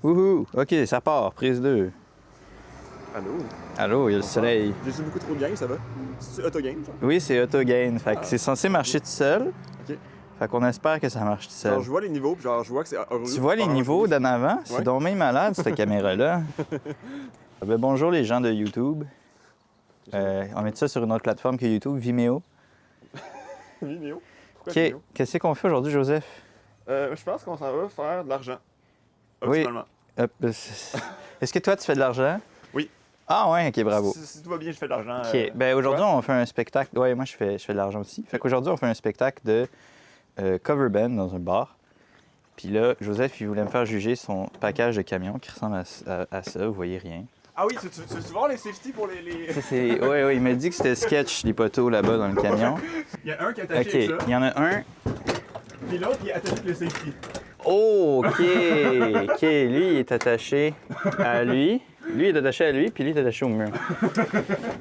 Wouhou! OK, ça part. Prise 2. Allô? Allô, il y a le soleil. J'ai beaucoup trop de gain, ça va? C'est Autogain, genre? Oui, c'est autogain. Fait que c'est censé marcher tout seul. OK. Fait qu'on espère que ça marche tout seul. Genre, je vois les niveaux, puis genre, je vois que c'est... Tu vois les niveaux d'en avant? C'est Ouais. donc bien malade, cette caméra-là. Ben, bonjour les gens de YouTube. On met ça sur une autre plateforme que YouTube, Vimeo. Vimeo? Pourquoi OK. Vimeo? Qu'est-ce qu'on fait aujourd'hui, Joseph? Je pense qu'on s'en va faire de l'argent. Oui. Optimalement. Est-ce que toi, tu fais de l'argent? Oui. Ah ouais, OK, bravo. Si tout va bien, je fais de l'argent. OK. Ben aujourd'hui, toi? on fait un spectacle. Ouais, moi, je fais de l'argent aussi. Fait qu'aujourd'hui, on fait un spectacle de cover band dans un bar. Puis là, Joseph, il voulait me faire juger son package de camions qui ressemble à ça. Vous voyez rien. Ah oui, tu veux voir les safety pour les... Ça, c'est... Ouais, il m'a dit que c'était sketch, les poteaux là-bas dans le camion. Il y a un qui est attaché OK, avec ça, il y en a un. puis l'autre qui est attaché avec le safety. Oh, OK. OK, lui, il est attaché à lui. Lui, il est attaché à lui, puis lui, il est attaché au mur.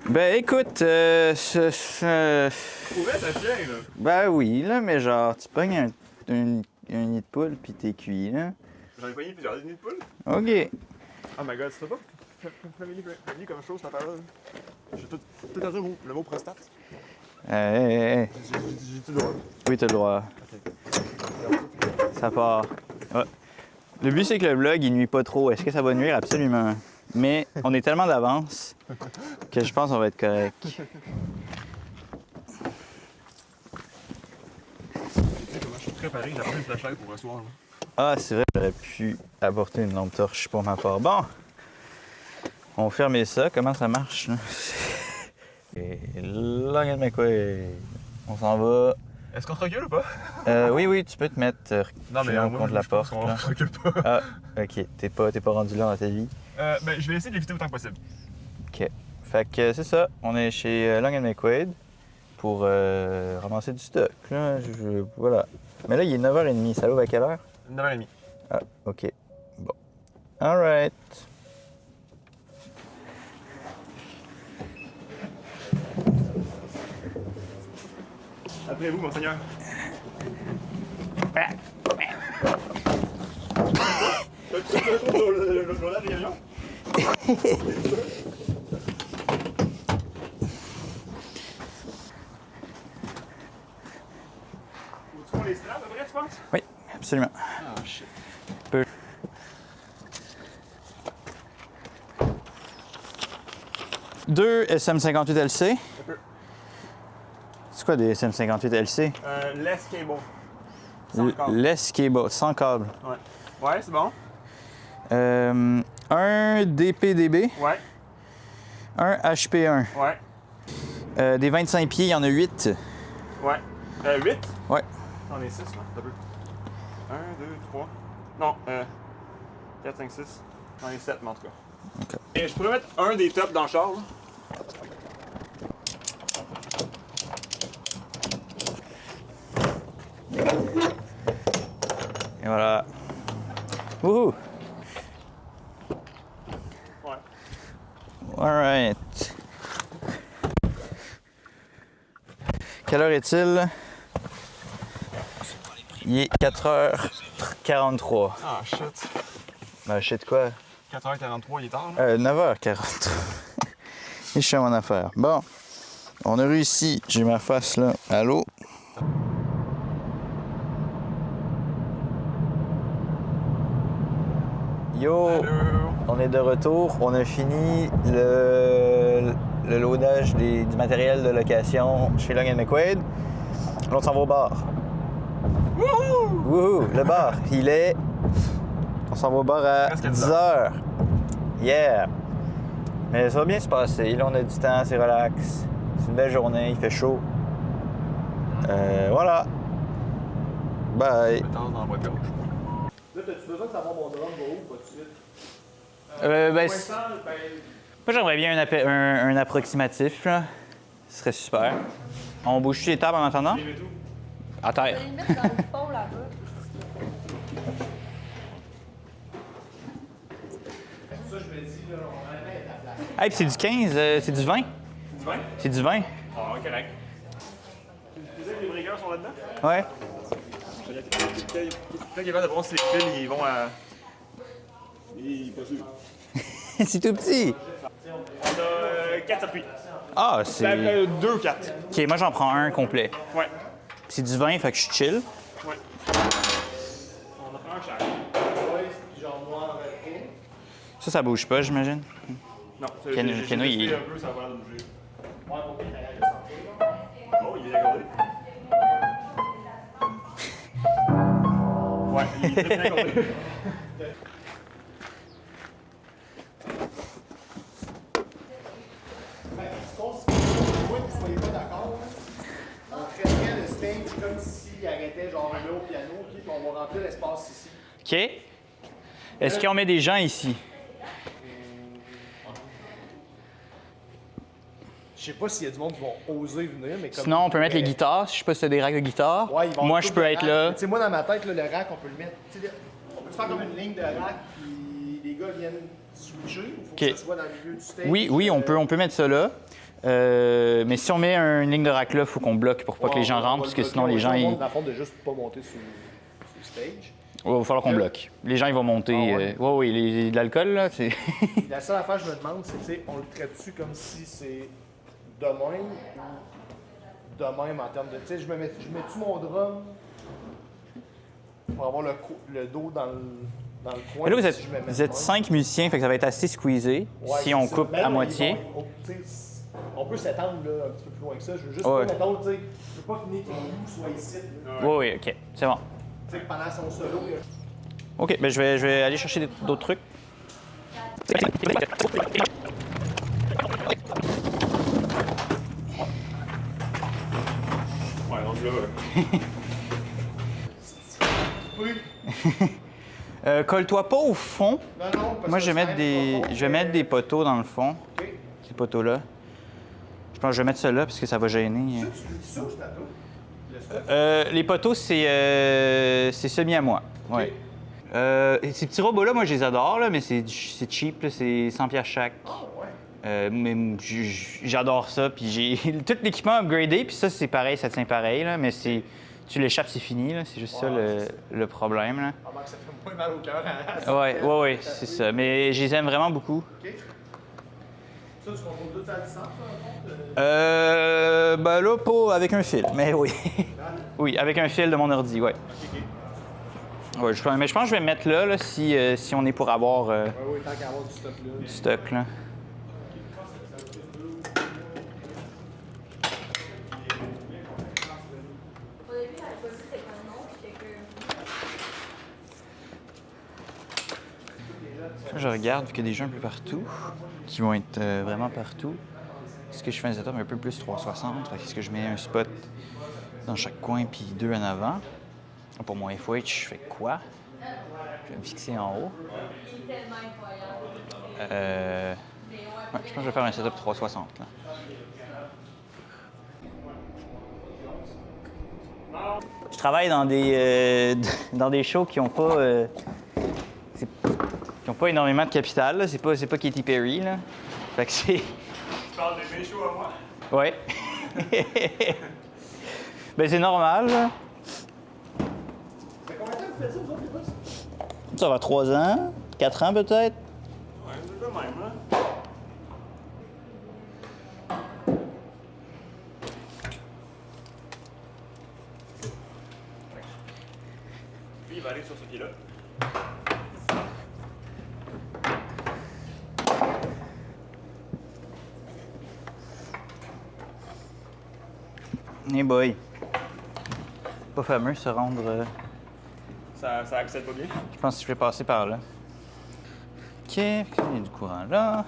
Ben, écoute, Pour vrai, ça tient, là. ben oui, là, mais genre, tu pognes un nid de poule, puis t'es cuit, là. J'en ai pogné plusieurs nids de poule. OK. Oh my god, c'est pas familier comme chose, cette affaire-là. J'ai tout entendu le mot prostate. Hey. J'ai tout le droit. Oui, t'as le droit. Ça part. Ouais. Le but, c'est que le vlog, il nuit pas trop. Est-ce que ça va nuire? Absolument. Mais on est tellement d'avance que je pense qu'on va être correct. Comment je suis préparé, j'ai apporté une flashlight pour ce soir. Là. Ah, c'est vrai, j'aurais pu apporter une lampe torche pour ma part. Bon, on va fermer ça. Comment ça marche, là? Et là, regarde-moi quoi. On s'en va. Est-ce qu'on se recule ou pas? Oui, tu peux te mettre contre la porte. On là. se recule pas. Ah, OK. T'es pas rendu là dans ta vie. Ben, je vais essayer de l'éviter autant que possible. OK. Fait que c'est ça. On est chez Long & McQuaid pour ramasser du stock. Là. Voilà. Mais là, il est 9h30. Ça ouvre à quelle heure? 9h30. Ah, OK. Bon. All right. Après vous, monseigneur. Tu as le journal des camions? Tu prends les straps, à vrai, tu penses? Oui, absolument. Ah, shit. Peu. Deux SM58LC. Un peu. C'est quoi des SM58LC? Less cable. Sans câble. Less cable, sans câble. Ouais. Ouais, c'est bon. Un DPDB, Ouais. un HP1. Ouais. Des 25 pieds, il y en a 8. Ouais. 8? Ouais. J'en ai 6, là. T'as peu. 1, 2, 3. Non, 4, 5, 6. J'en ai 7, mais en tout cas. OK. Et je pourrais mettre un des tops dans le char, là. Et voilà. Wouhou! Ouais. Alright. Quelle heure est-il? Il est 4h43. Ah, shit. Ben, je sais de quoi? 4h43, il est tard, là. 9h43. Et je suis à mon affaire. Bon, on a réussi. J'ai ma face là. Allô? Yo! Allô? On est de retour. On a fini le loadage du matériel de location chez Long & McQuaid. Là, on s'en va au bar. Wouhou! Wouhou! Le bar, il est... On s'en va au bar à Presque 10h. Yeah! Mais ça va bien se passer. Là, on a du temps, c'est relax. C'est une belle journée, il fait chaud. Voilà. Bye. Je dans la boîte gauche. Là, t'as-tu besoin de savoir mon drum va où, pas tout de suite? Moi, j'aimerais bien un approximatif, là. Ce serait super. On bouge les tables en attendant? À Je terre. vais les mettre dans le fond là-bas. Ça, je me dis, là, on va aller à ta place. Hey, puis c'est du 15, c'est du 20? Du vin? C'est du 20? Ah, correct. Tu sais que les breakers sont là-dedans? Ouais. Peut-être capable de voir si les fils, ils vont à... Il est pas sûr. C'est tout petit. On a 4 circuits. Ah, c'est... 2 4. OK, moi, j'en prends un complet. Ouais. C'est du vin, fait que je suis chill. Ouais. On en prend un chaque. Ouais, puis genre noir avec Ça bouge pas, j'imagine. Non, c'est Keno, j'ai Keno, testé il- un peu, ça va l'air de bouger. Ouais, mon père, il a santé. Oh, il est accordé. Ouais, il est très bien accordé. Je pense que si vous ne soyez pas d'accord, on traiterait le stage comme s'il arrêtait genre là au piano, puis on va remplir l'espace ici. OK. Est-ce qu'on met des gens ici? Je sais pas s'il y a du monde qui vont oser venir, mais comme. Sinon, on peut mettre les guitares. Je sais pas si t'as des racks de guitares. Ouais, ils vont Moi, tout je peux le être rack. là. Tu sais, moi, dans ma tête, là, le rack, on peut le mettre. Tu sais, on peut faire comme une ligne de rack, puis les gars viennent switcher. Il faut OK. que ce soit dans le milieu du stage. Oui, on peut mettre ça là. Mais si on met une ligne de rack là, il faut qu'on bloque pour pas que les gens rentrent, parce que sinon les gens, ils... Dans le fond, de juste pas monter sur le stage. Il va falloir qu'on bloque. Les gens, ils vont monter. Ah ouais? Oui, de l'alcool, là, c'est... La seule affaire que je me demande, c'est, tu sais, on le traite-tu comme si c'est de même ou de même en termes de. Tu sais, je mets-tu mon drum pour avoir le dos dans le coin? Mais là, si je me mets vous de êtes même? 5 musiciens, fait que ça va être assez squeezé Ouais, si on c'est ça. coupe Mais à là, moitié. tu sais, on peut s'étendre là, un petit peu plus loin que ça. Je veux juste Ouais. pas, mettons, tu sais, je veux pas que Nick et Lou soient ici. là. Oui, OK, c'est bon. Tu sais, pendant son solo, il y a- OK, ben je vais aller chercher d'autres trucs. Ouais, donc là. Oui. Colle-toi pas au fond. Non, non, parce Moi, que je vais c'est mettre même pas je vais mettre des poteaux dans le fond. OK. Ces poteaux-là. Je pense que je vais mettre ça là parce que ça va gêner. Ça, tu dis ça ou c'est à toi? Le stuff? Les poteaux, c'est semi à moi. Ouais. Ces petits robots-là, moi, je les adore, là, mais c'est cheap, là, c'est 100 pièces chaque. Ah, ouais. Mais j'adore ça, puis j'ai tout l'équipement upgradé, puis ça, c'est pareil, ça tient pareil, là, mais tu l'échappes, c'est fini, là, c'est juste ça le problème, là. Ah, ben, ça fait moins mal au cœur. Ouais, c'est ça. Mais je les aime vraiment beaucoup. OK. Ça, tu contrôles tout ça à distance, Ben là, pas avec un fil, mais oui. Oui, avec un fil de mon ordi, ouais. Ouais, mais je pense que je vais me mettre là si on est pour avoir Oui, oui, tant qu'à avoir du stock là. du stock, là. Au début, j'avais pas su c'était quoi le nom, puis j'étais que. Je regarde, vu qu'il y a des gens un peu partout, qui vont être vraiment partout. Est-ce que je fais un setup un peu plus 360? Est-ce que je mets un spot dans chaque coin puis 2 en avant? Pour mon FOH, je fais quoi? Je vais me fixer en haut. Il est tellement incroyable. Ouais, je pense que je vais faire un setup 360. Là. Je travaille dans des shows qui n'ont pas, qui ont pas énormément de capital. Là. C'est pas Katy Perry. Là. Fait que c'est... Tu parles de mes shows à moi? Ouais. Ben c'est normal. Là. Ça fait combien de temps que vous faites ça, vous autres, les boss? Ça va 3 ans, 4 ans peut-être. Ouais, c'est le même, hein? Lui, il va aller sur ce pied-là. Hey boy. Pas fameux se rendre. Ça accède pas bien. Je pense que je vais passer par là. OK, il y a du courant là.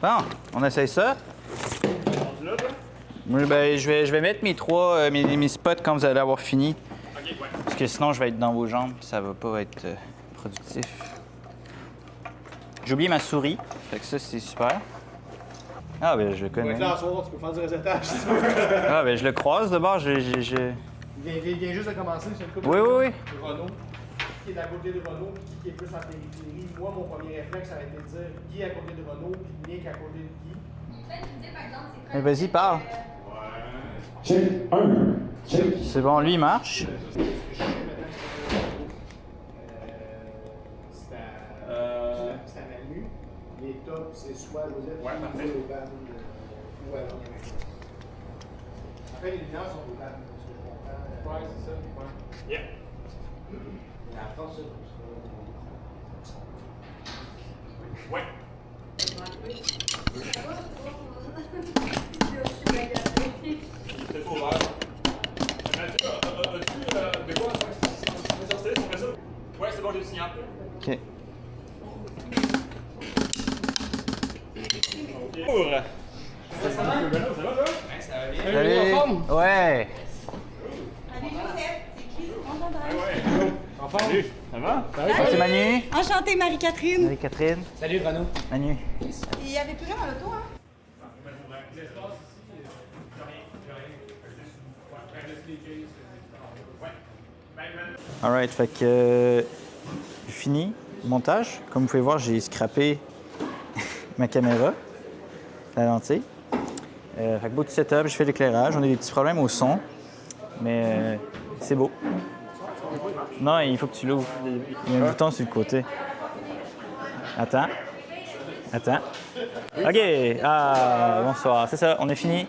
Bon, on essaye ça. Rendu là, toi? Oui, ben, je vais mettre mes spots quand vous allez avoir fini. Ok, ouais. Parce que sinon, je vais être dans vos jambes puis ça va pas être productif. J'ai oublié ma souris. Fait que ça, c'est super. Ah, ben, je le On va connais. être là en soir, tu peux faire du résetage si tu veux. Ah, ben, je le croise de bord. Il vient juste de commencer, c'est une couple Oui, oui, oui. de Renault. Qui est à côté de Renault, puis qui est plus en périphérie. Moi, mon premier réflexe, ça a été de dire Guy à côté de Renault, puis Nick à côté de Guy. Là, tu disais, par exemple, c'est Mais vas-y, parle. Check 1. Check. C'est bon, lui, il marche. C'est à c'est à Manu. Les tops, c'est soit Joseph Ouais, parfait. ou Evan ou Alain. En fait, les lumières sont des vannes, ce que je comprends. Ouais, c'est ça. Ouais. Yeah. Mais à force, ça, Ouais. C'est trop ouvert. Mathieu, as-tu de quoi on fait ça? Ouais, c'est bon, j'ai le signal. Ok. Pour. Ça va, là? Ça va bien? Salut! Ouais! Ouais. En forme? Salut. Ça va? C'est Manu. Enchantée, Marie-Catherine. Marie-Catherine. Salut, Renaud. Manu. Il y avait plus rien dans l'auto, hein? Alright, fait que fini le montage. Comme vous pouvez voir, j'ai scrappé ma caméra, la lentille. Fait que beau petit setup, j'ai fait l'éclairage. On a des petits problèmes au son, mais c'est beau. Non, il faut que tu l'ouvres. Il y a un bouton sur le côté. Attends. Attends. OK. Ah, bonsoir. C'est ça, on est fini.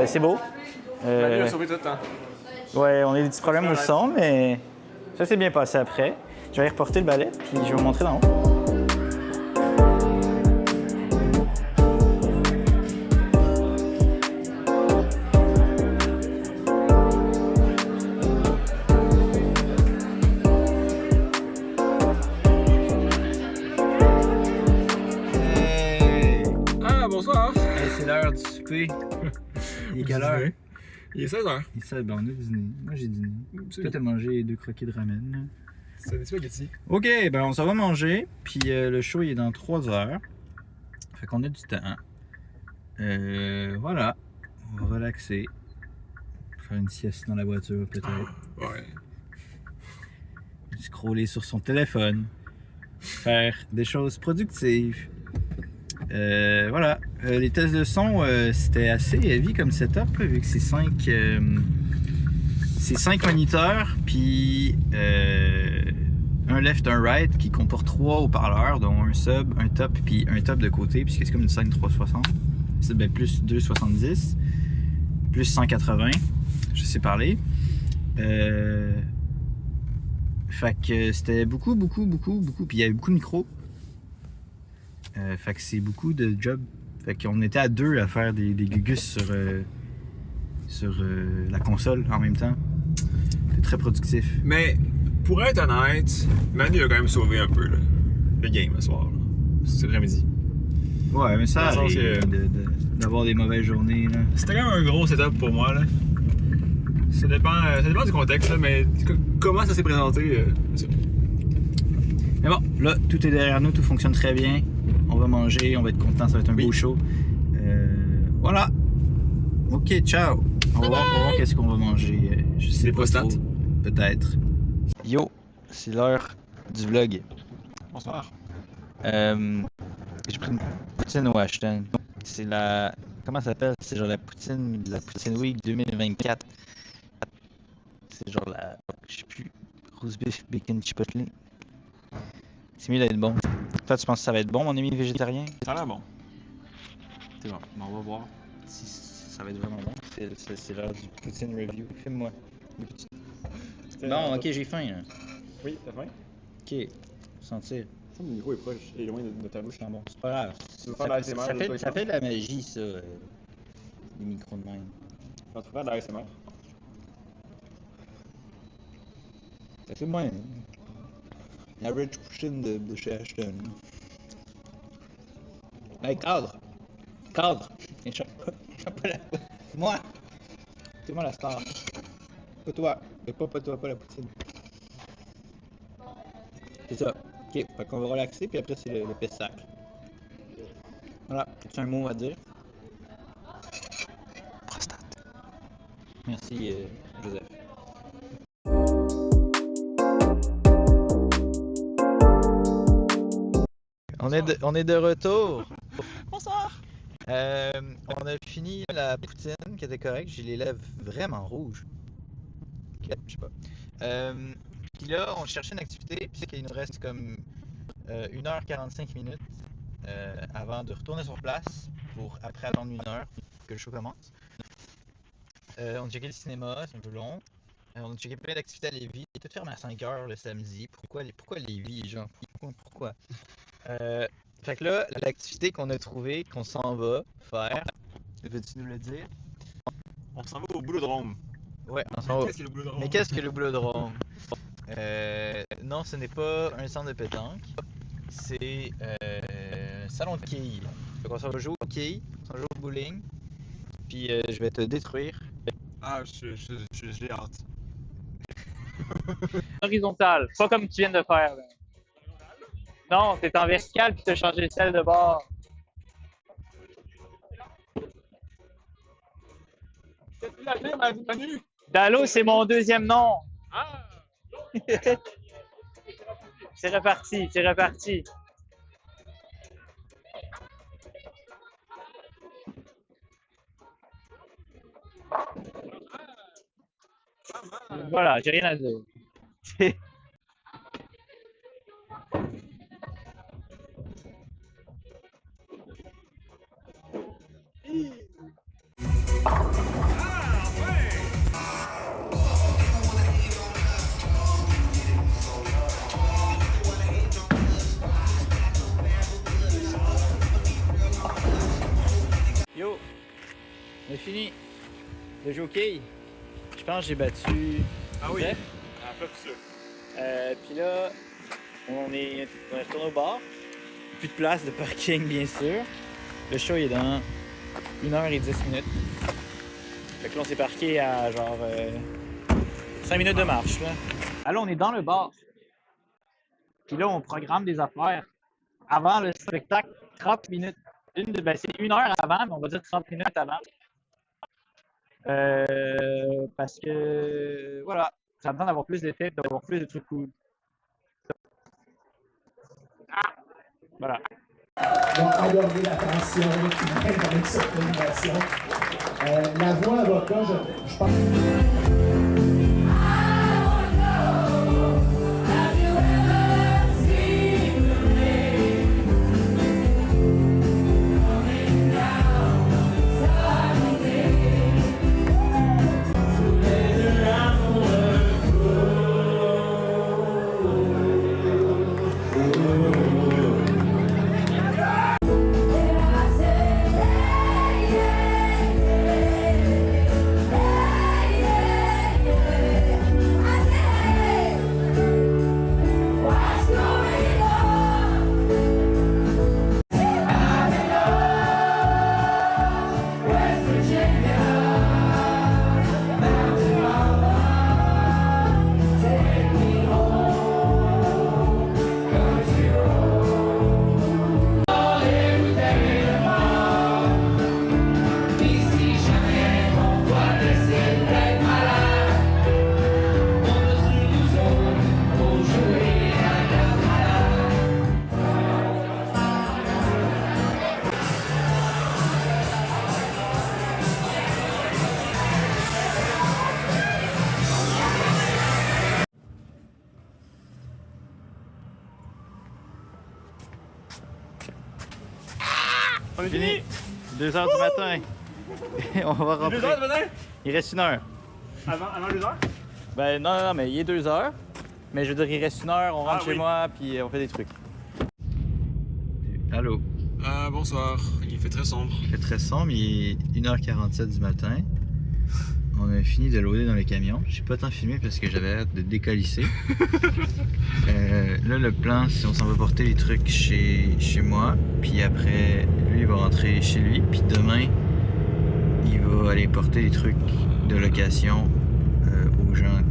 C'est beau. Manu a sauvé tout le temps. Ouais, on a des petits problèmes au son, mais ça s'est bien passé après. Je vais aller reporter le balai, puis je vais vous montrer d'en haut. Hey! Ah, bonsoir. Hey, c'est l'heure du souper. Il est quelle heure? Il est 16h. Il est ben, on a dîné. Moi, j'ai dîné. Toi, t'as mangé 2 croquets de ramen. Là. C'est des spaghettis. OK, ben on s'en va manger. Puis le show, il est dans 3 heures. Fait qu'on a du temps. Voilà. On va relaxer. Faire une sieste dans la voiture, peut-être. Ouais. Scroller sur son téléphone. Faire des choses productives. Voilà. Les tests de son, c'était assez heavy comme setup, là, vu que c'est 5 moniteurs, puis un left, un right, qui comporte 3 haut-parleurs, dont un sub, un top, puis un top de côté, puisque c'est comme une scène 360. C'est ben, plus 270, plus 180, je sais parler. Fait que c'était beaucoup, puis il y avait beaucoup de micros. Fait que c'est beaucoup de jobs. Fait qu'on était à 2 à faire des gugus sur la console en même temps. C'était très productif. Mais pour être honnête, Manu a quand même sauvé un peu là, le game ce soir. C'est l'après-midi. Ouais, mais ça Dans le sens arrive d'avoir des mauvaises journées. Là. C'était quand même un gros setup pour moi. Là. Ça dépend du contexte, là, mais comment ça s'est présenté, c'est ça. Mais bon, là, tout est derrière nous, tout fonctionne très bien. On va manger, on va être content, ça va être un beau show. Voilà. Ok, ciao. On va voir qu'est-ce qu'on va manger. Je sais Des pas prostates. trop. Peut-être. Yo, c'est l'heure du vlog. Bonsoir. J'ai pris une poutine au Ashton. C'est la... Comment ça s'appelle? C'est genre la Poutine Week 2024. C'est genre la... Je sais plus. Rose beef, bacon, chipotle. C'est mieux d'être bon. Toi, tu penses que ça va être bon, mon ami végétarien? Ça a l'air bon. C'est bon, on va voir. Si ça va être vraiment bon. C'est l'heure du poutine review. Filme-moi. Bon, ok, j'ai faim. Là. Oui, t'as faim? Ok, sentir. Ça, mon micro est proche et loin de ta bouche. Bon, c'est pas grave. Tu veux faire de l'ASMR? Ça fait de la magie, ça. Les micros de même. Tu vas faire de l'ASMR? Ça fait moins. Average poutine de chez Ashton. Hey, cadre! Cadre! Échappe pas la... Moi! C'est moi la star. Pas toi. Pas toi, pas la poutine. C'est ça. Ok, fait qu'on va relaxer, puis après c'est le pessac. Voilà. As-tu un mot à dire? Prostate. Merci, Joseph. On est de retour. Bonsoir. On a fini la poutine qui était correcte. J'ai les lèvres vraiment rouges. Ok, je sais pas. Puis là, on cherchait une activité. Puis c'est qu'il nous reste comme 1h45 minutes avant de retourner sur place pour après attendre 1 heure que le show commence. On a checké le cinéma, c'est un peu long. On a checké plein d'activités à Lévis. Il est tout fermé à 5h le samedi. Pourquoi Lévis, genre? Pourquoi? Fait que là, l'activité qu'on a trouvée, qu'on s'en va faire, veux-tu nous le dire? On s'en va au boulodrome. Ouais, on s'en va. Qu'est-ce que le boulodrome? Mais qu'est-ce que le boulodrome? Non, ce n'est pas un centre de pétanque. C'est un salon de quilles. Fait qu'on s'en va jouer aux quilles, on s'en va jouer au bowling. Puis je vais te détruire. Ah, j'ai hâte. Horizontal, pas comme tu viens de faire. Là. Non, t'es en vertical puis t'as changé le sel de bord. C'est la même, Manu? Dalo, c'est mon deuxième nom. Ah! C'est reparti, c'est reparti. Voilà, j'ai rien à dire. Yo! On a fini de jouer au quilles. Je pense que j'ai battu. Ah oui. Zep. Ah, pas tout ça. Puis là, on est retourné au bar. Plus de place de parking, bien sûr. Le show il est dans 1h10 minutes. Fait que là, on s'est parqué à genre 5 minutes de marche. Là. Alors, on est dans le bar. Puis là, on programme des affaires. Avant le spectacle, 30 minutes. C'est 1 heure avant, mais on va dire 30 minutes avant. Parce que, voilà, ça me tente d'avoir plus d'effets, d'avoir plus de trucs cool. Ah! Voilà. Vont adorer l'attention qui vient avec cette animation. La voix avocat, je pense. On est Fini. fini! 2h du matin. On va rentrer. 2 heures de matin? Il reste 1 heure. Avant 2 heures? Ben non, mais il est 2 heures. Mais je veux dire, il reste 1 heure, on rentre Ah, chez oui. moi, puis on fait des trucs. Allô? Bonsoir. Il fait très sombre. Il fait très sombre, il est 1h47 du matin. On a fini de loader dans le camion. J'ai pas tant filmé parce que j'avais hâte de décalisser. Là, le plan, c'est on s'en va porter les trucs chez moi. Puis après, lui, il va rentrer chez lui. Puis demain, il va aller porter les trucs de location aux gens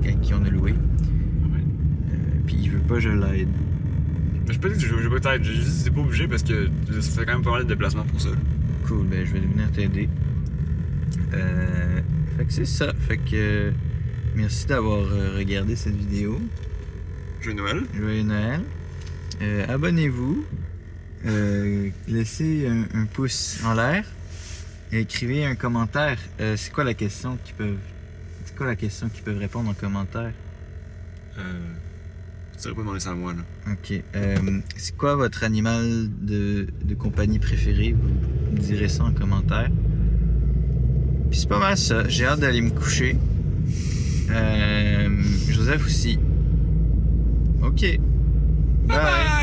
à qui on a loué. Puis il veut pas que je l'aide. Mais je peux dire que je vais pas t'aider. J'ai juste dit que c'est pas obligé parce que ça fait quand même pas mal de déplacements pour ça. Cool, ben je vais venir t'aider. Fait que c'est ça. Fait que merci d'avoir regardé cette vidéo. Joyeux Noël. Joyeux Noël. Abonnez-vous. Laissez un pouce en l'air. Et écrivez un commentaire. C'est quoi la question qu'ils peuvent répondre en commentaire? Tu pas demander ça à moi, là. Ok. C'est quoi votre animal de compagnie préféré? Vous direz ça en commentaire. Puis c'est pas mal ça. J'ai hâte d'aller me coucher. Joseph aussi. Ok. Bye.